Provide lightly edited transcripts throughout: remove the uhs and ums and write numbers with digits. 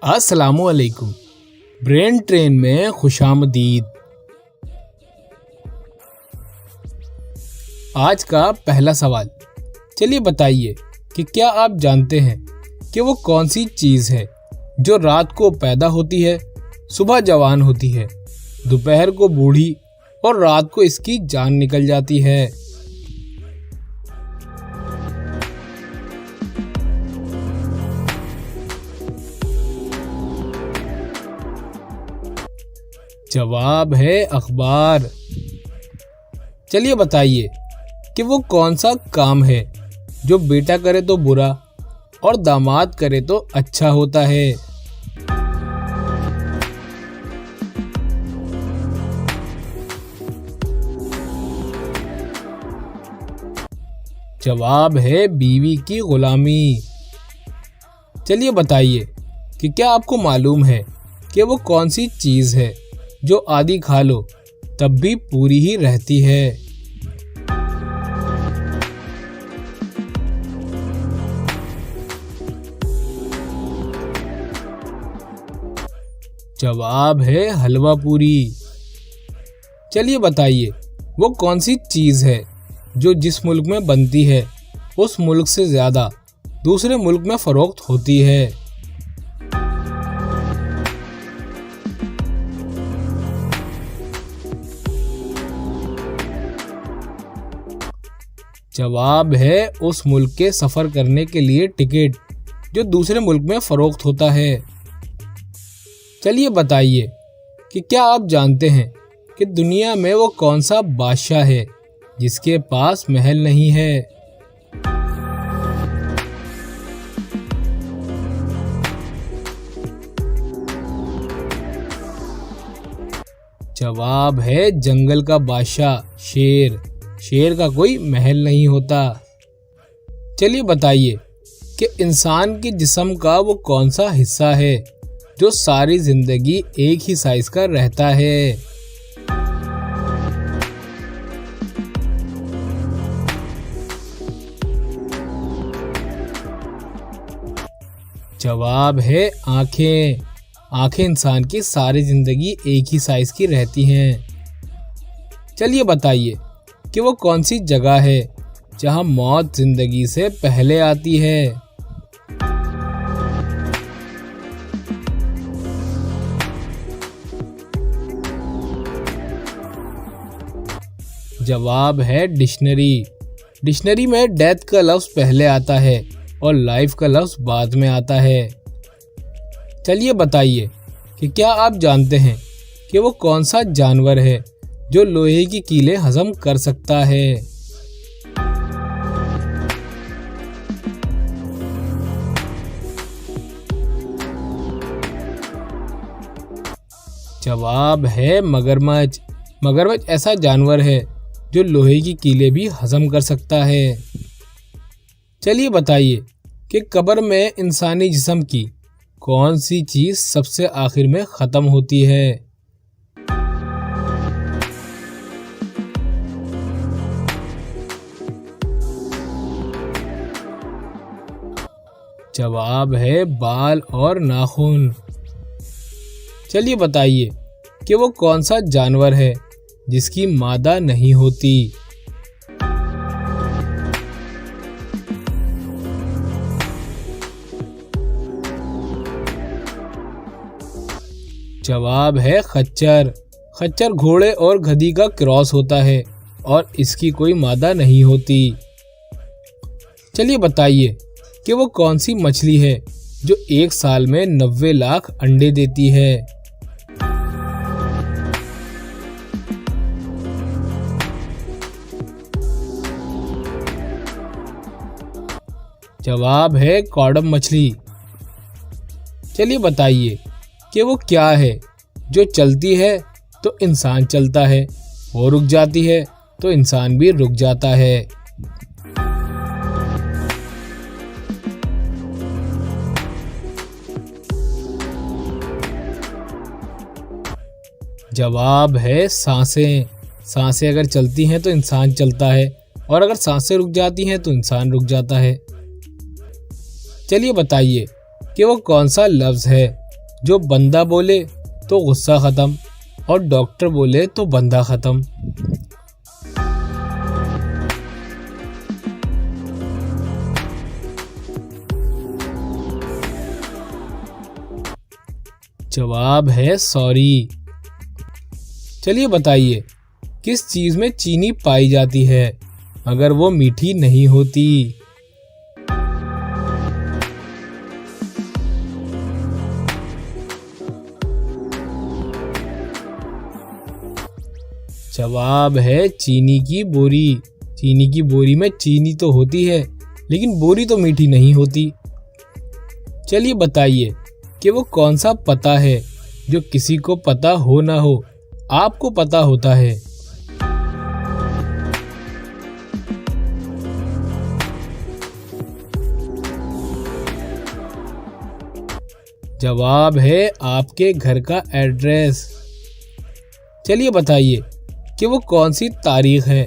अस्सलामुअलैकुम। Brain train में खुशामदीद। आज का पहला सवाल, चलिए बताइए कि क्या आप जानते हैं कि वो कौन सी चीज़ है जो रात को पैदा होती है, सुबह जवान होती है, दोपहर को बूढ़ी और रात को इसकी जान निकल जाती है। जवाब है अखबार। चलिए बताइए कि वो कौन सा काम है जो बेटा करे तो बुरा और दामाद करे तो अच्छा होता है। जवाब है बीवी की गुलामी। चलिए बताइए कि क्या आपको मालूम है कि वो कौन सी चीज़ है जो आधी खा लो तब भी पूरी ही रहती है। जवाब है हलवा पूरी। चलिए बताइए वो कौन सी चीज़ है जो जिस मुल्क में बनती है उस मुल्क से ज़्यादा दूसरे मुल्क में फ़रोख्त होती है। जवाब है उस मुल्क के सफ़र करने के लिए टिकट जो दूसरे मुल्क में फ़रोख्त होता है। चलिए बताइए कि क्या आप जानते हैं कि दुनिया में वो कौन सा बादशाह है जिसके पास महल नहीं है। जवाब है जंगल का बादशाह शेर। शेर का कोई महल नहीं होता। चलिए बताइए कि इंसान के जिस्म का वो कौन सा हिस्सा है जो सारी जिंदगी एक ही साइज का रहता है। जवाब है आंखें। आंखें इंसान की सारी जिंदगी एक ही साइज की रहती हैं। चलिए बताइए कि वो कौन सी जगह है जहां मौत जिंदगी से पहले आती है। जवाब है डिक्शनरी। डिक्शनरी में डेथ का लफ्ज़ पहले आता है और लाइफ का लफ्ज़ बाद में आता है। चलिए बताइए कि क्या आप जानते हैं कि वो कौन सा जानवर है जो लोहे की कीलें हजम कर सकता है। जवाब है मगरमच्छ। मगरमच्छ ऐसा जानवर है जो लोहे की कीलें भी हजम कर सकता है। चलिए बताइए कि कब्र में इंसानी जिस्म की कौन सी चीज़ सबसे आखिर में ख़त्म होती है। जवाब है बाल और नाखून। चलिए बताइए कि वो कौन सा जानवर है जिसकी मादा नहीं होती। जवाब है खच्चर। खच्चर घोड़े और गधी का क्रॉस होता है और इसकी कोई मादा नहीं होती। चलिए बताइए कि वो कौन सी मछली है जो एक साल में 90 लाख अंडे देती है। जवाब है कॉडम मछली। चलिए बताइए कि वो क्या है जो चलती है तो इंसान चलता है, वो रुक जाती है तो इंसान भी रुक जाता है। जवाब है सांसें। सांसें अगर चलती हैं तो इंसान चलता है और अगर सांसें रुक जाती हैं तो इंसान रुक जाता है। चलिए बताइए कि वो कौन सा लफ्ज़ है जो बंदा बोले तो गुस्सा खत्म और डॉक्टर बोले तो बंदा खत्म। जवाब है सॉरी। चलिए बताइए, किस चीज में चीनी पाई जाती है अगर वो मीठी नहीं होती? जवाब है चीनी की बोरी। चीनी की बोरी में चीनी तो होती है, लेकिन बोरी तो मीठी नहीं होती। चलिए बताइए कि वो कौन सा पता है जो किसी को पता हो ना हो, आपको पता होता है। जवाब है आपके घर का एड्रेस। चलिए बताइए कि वो कौन सी तारीख है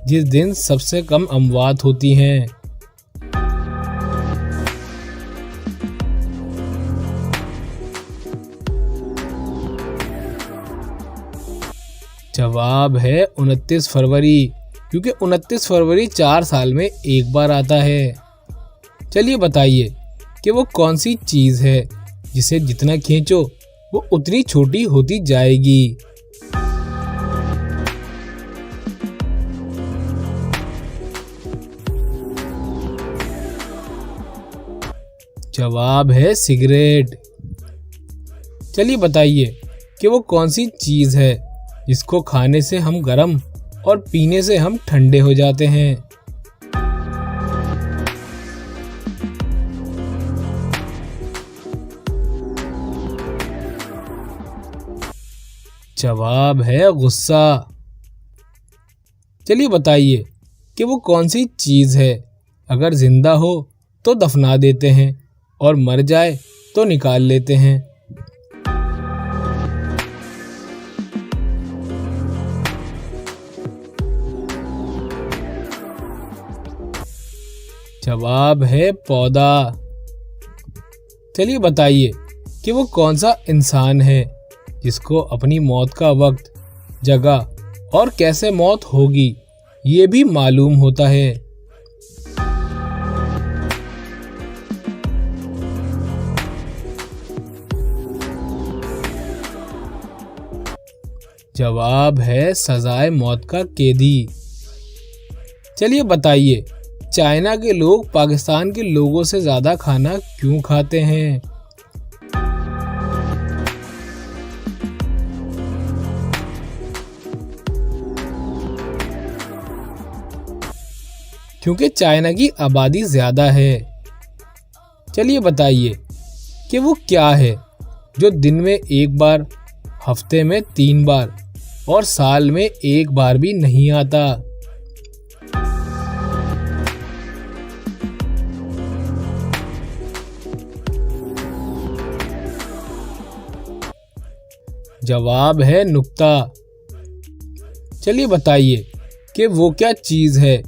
जिस दिन सबसे कम अमवात होती हैं? जवाब है 29 फरवरी, क्योंकि 29 फरवरी 4 साल में एक बार आता है। चलिए बताइए कि वो कौन सी चीज़ है जिसे जितना खींचो वो उतनी छोटी होती जाएगी? जवाब है सिगरेट। चलिए बताइए कि वो कौन सी चीज़ है जिसको खाने से हम गर्म और पीने से हम ठंडे हो जाते हैं? जवाब है गुस्सा। चलिए बताइए कि वो कौन सी चीज़ है अगर जिंदा हो तो दफना देते हैं और मर जाए तो निकाल लेते हैं? जवाब है पौधा। चलिए बताइए कि वो कौन सा इंसान है जिसको अपनी मौत का वक्त, जगह और कैसे मौत होगी ये भी मालूम होता है? जवाब है सजाए मौत का कैदी। चलिए बताइए, चाइना के लोग पाकिस्तान के लोगों से ज्यादा खाना क्यों खाते हैं? क्योंकि चाइना की आबादी ज्यादा है। चलिए बताइए कि वो क्या है जो दिन में एक बार, हफ्ते में 3 बार और साल में 1 बार भी नहीं आता? जवाब है नुक्ता। चलिए बताइए कि वो क्या चीज़ है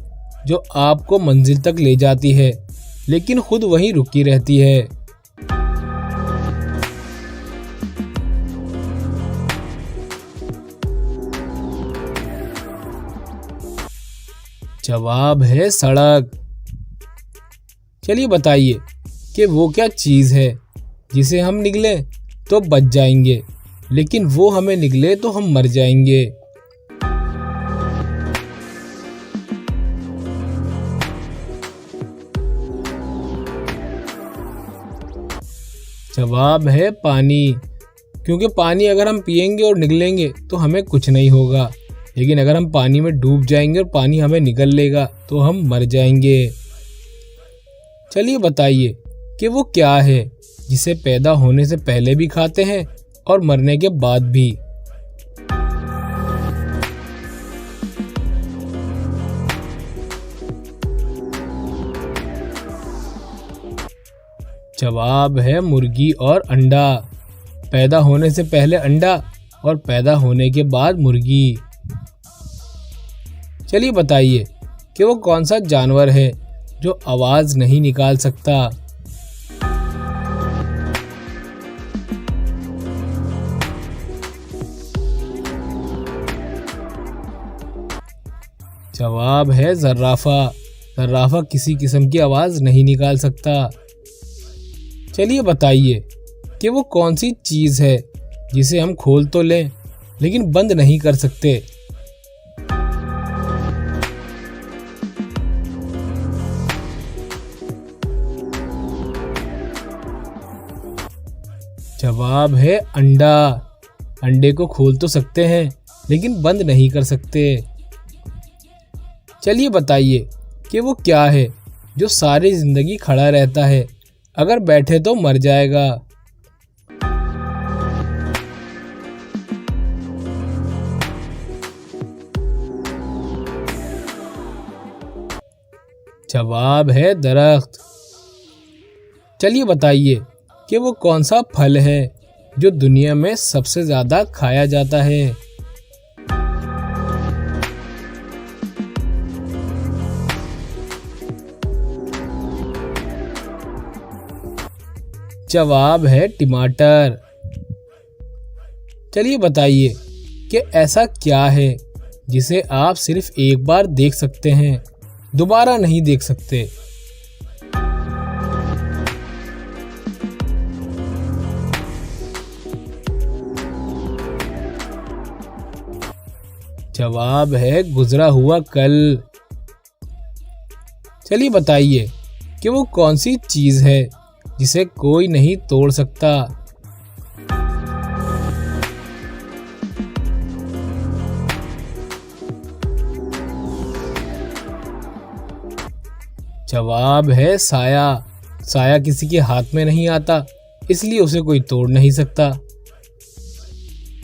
जो आपको मंजिल तक ले जाती है लेकिन खुद वहीं रुकी रहती है? जवाब है सड़क। चलिए बताइए कि वो क्या चीज़ है जिसे हम निगले तो बच जाएंगे, लेकिन वो हमें निगले तो हम मर जाएंगे? जवाब है पानी। क्योंकि पानी अगर हम पिएंगे और निगलेंगे तो हमें कुछ नहीं होगा, लेकिन अगर हम पानी में डूब जाएंगे और पानी हमें निगल लेगा तो हम मर जाएंगे। चलिए बताइए कि वो क्या है जिसे पैदा होने से पहले भी खाते हैं और मरने के बाद भी? जवाब है मुर्गी और अंडा। पैदा होने से पहले अंडा और पैदा होने के बाद मुर्गी। चलिए बताइए कि वो कौन सा जानवर है जो आवाज नहीं निकाल सकता? जवाब है जर्राफा। जर्राफा किसी किस्म की आवाज़ नहीं निकाल सकता। चलिए बताइए कि वो कौन सी चीज़ है जिसे हम खोल तो लें लेकिन बंद नहीं कर सकते। जवाब है अंडा। अंडे को खोल तो सकते हैं लेकिन बंद नहीं कर सकते। चलिए बताइए कि वो क्या है जो सारी जिंदगी खड़ा रहता है, अगर बैठे तो मर जाएगा। जवाब है दरख्त। चलिए बताइए कि वो कौन सा फल है जो दुनिया में सबसे ज्यादा खाया जाता है। जवाब है टमाटर। चलिए बताइए कि ऐसा क्या है जिसे आप सिर्फ एक बार देख सकते हैं, दोबारा नहीं देख सकते। जवाब है गुजरा हुआ कल। चलिए बताइए कि वो कौन सी चीज है जिसे कोई नहीं तोड़ सकता। जवाब है साया। साया किसी के हाथ में नहीं आता, इसलिए उसे कोई तोड़ नहीं सकता।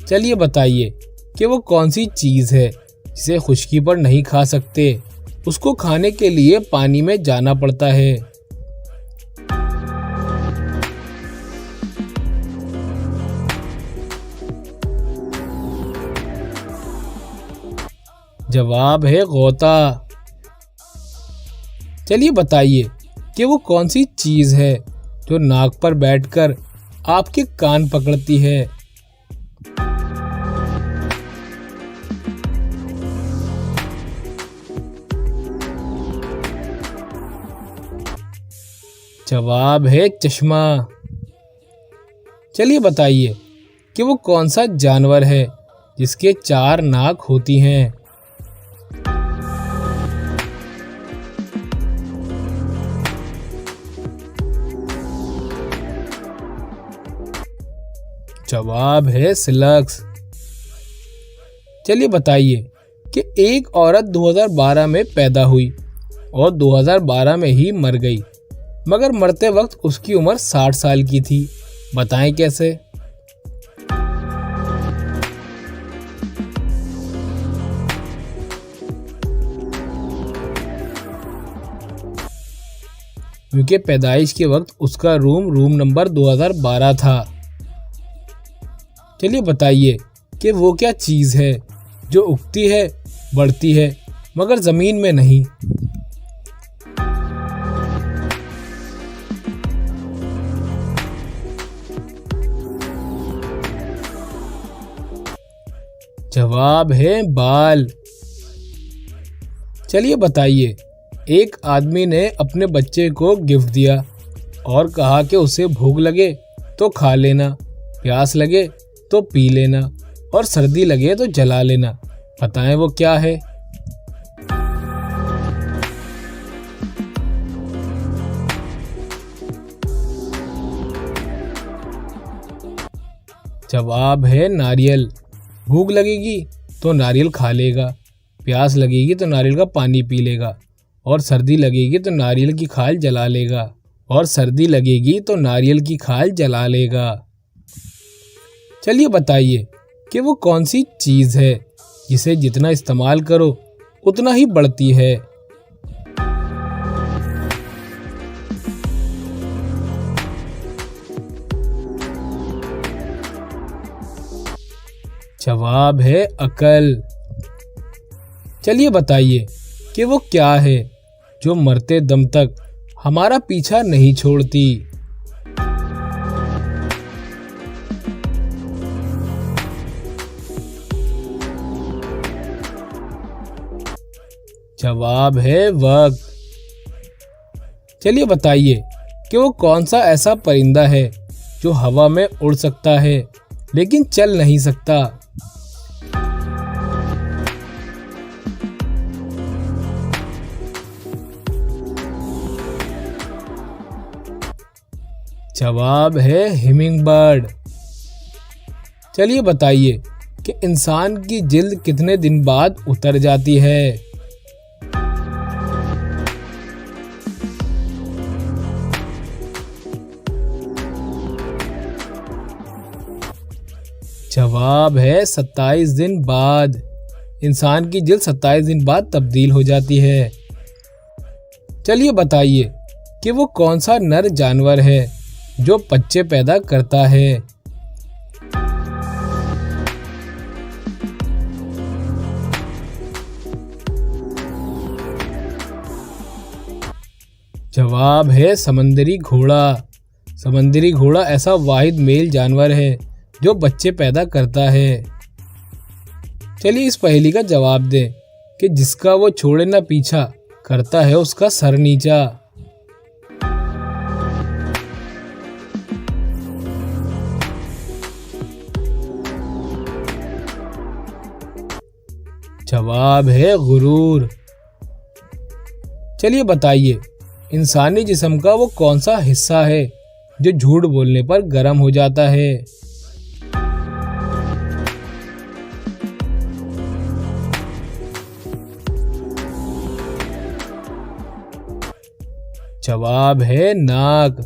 चलिए बताइए कि वो कौन सी चीज है जिसे खुश्की पर नहीं खा सकते, उसको खाने के लिए पानी में जाना पड़ता है। जवाब है गोता। चलिए बताइए कि वो कौन सी चीज है जो नाक पर बैठकर आपके कान पकड़ती है। जवाब है चश्मा। चलिए बताइए कि वो कौन सा जानवर है जिसके 4 नाक होती हैं। जवाब है स्लग्स। चलिए बताइए कि एक औरत 2012 में पैदा हुई और 2012 में ही मर गई, मगर मरते वक्त उसकी उम्र 60 साल की थी। बताएं कैसे। क्योंकि पैदाइश के वक्त उसका रूम नंबर 2012 था। चलिए बताइए कि वो क्या चीज़ है जो उगती है, बढ़ती है, मगर ज़मीन में नहीं। जवाब है बाल। चलिए बताइए, एक आदमी ने अपने बच्चे को गिफ्ट दिया और कहा कि उसे भूख लगे तो खा लेना, प्यास लगे तो पी लेना और सर्दी लगे तो जला लेना। बताएं वो क्या है। जवाब है नारियल। भूख लगेगी तो नारियल खा लेगा, प्यास लगेगी तो नारियल का पानी पी लेगा और सर्दी लगेगी तो नारियल की खाल जला लेगा चलिए बताइए कि वो कौन सी चीज़ है जिसे जितना इस्तेमाल करो उतना ही बढ़ती है। जवाब है अकल। चलिए बताइए कि वो क्या है जो मरते दम तक हमारा पीछा नहीं छोड़ती। जवाब है वक्त। चलिए बताइए कि वो कौन सा ऐसा परिंदा है जो हवा में उड़ सकता है लेकिन चल नहीं सकता। जवाब है हिमिंग बर्ड। चलिए बताइए कि इंसान की जिल्द कितने दिन बाद उतर जाती है। जवाब है 27 दिन बाद। इंसान की जिल्द 27 दिन बाद तब्दील हो जाती है। चलिए बताइए कि वो कौन सा नर जानवर है जो बच्चे पैदा करता है। जवाब है समंदरी घोड़ा। समंदरी घोड़ा ऐसा वाहिद मेल जानवर है जो बच्चे पैदा करता है। चलिए इस पहेली का जवाब दें कि जिसका वो छोड़े ना पीछा, करता है उसका सर नीचा। जवाब है गुरूर। चलिए बताइए इंसानी जिस्म का वो कौन सा हिस्सा है जो झूठ बोलने पर गर्म हो जाता है। जवाब है नाक।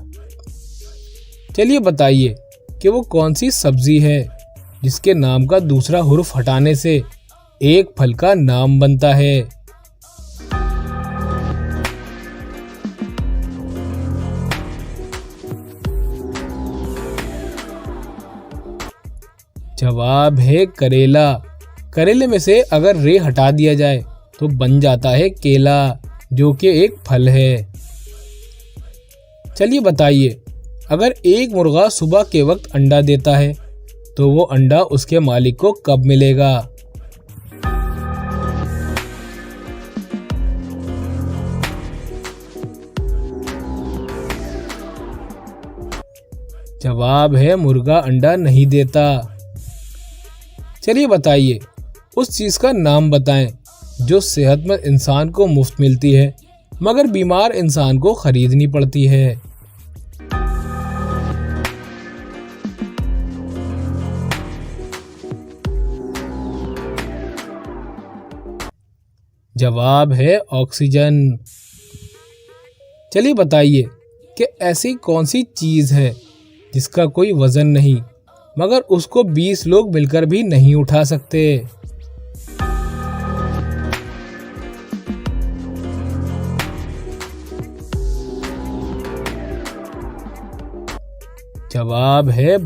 चलिए बताइए कि वो कौन सी सब्जी है जिसके नाम का दूसरा हुर्फ हटाने से एक फल का नाम बनता है। जवाब है करेला। करेले में से अगर रे हटा दिया जाए तो बन जाता है केला, जो कि एक फल है। चलिए बताइए अगर एक मुर्गा सुबह के वक्त अंडा देता है तो वो अंडा उसके मालिक को कब मिलेगा। जवाब है मुर्गा अंडा नहीं देता। चलिए बताइए उस चीज का नाम बताएं जो सेहतमंद इंसान को मुफ्त मिलती है मगर बीमार इंसान को खरीदनी पड़ती है। जवाब है ऑक्सीजन। चलिए बताइए कि ऐसी कौन सी चीज है जिसका कोई वजन नहीं मगर उसको 20 लोग मिलकर भी नहीं उठा सकते। जवाब है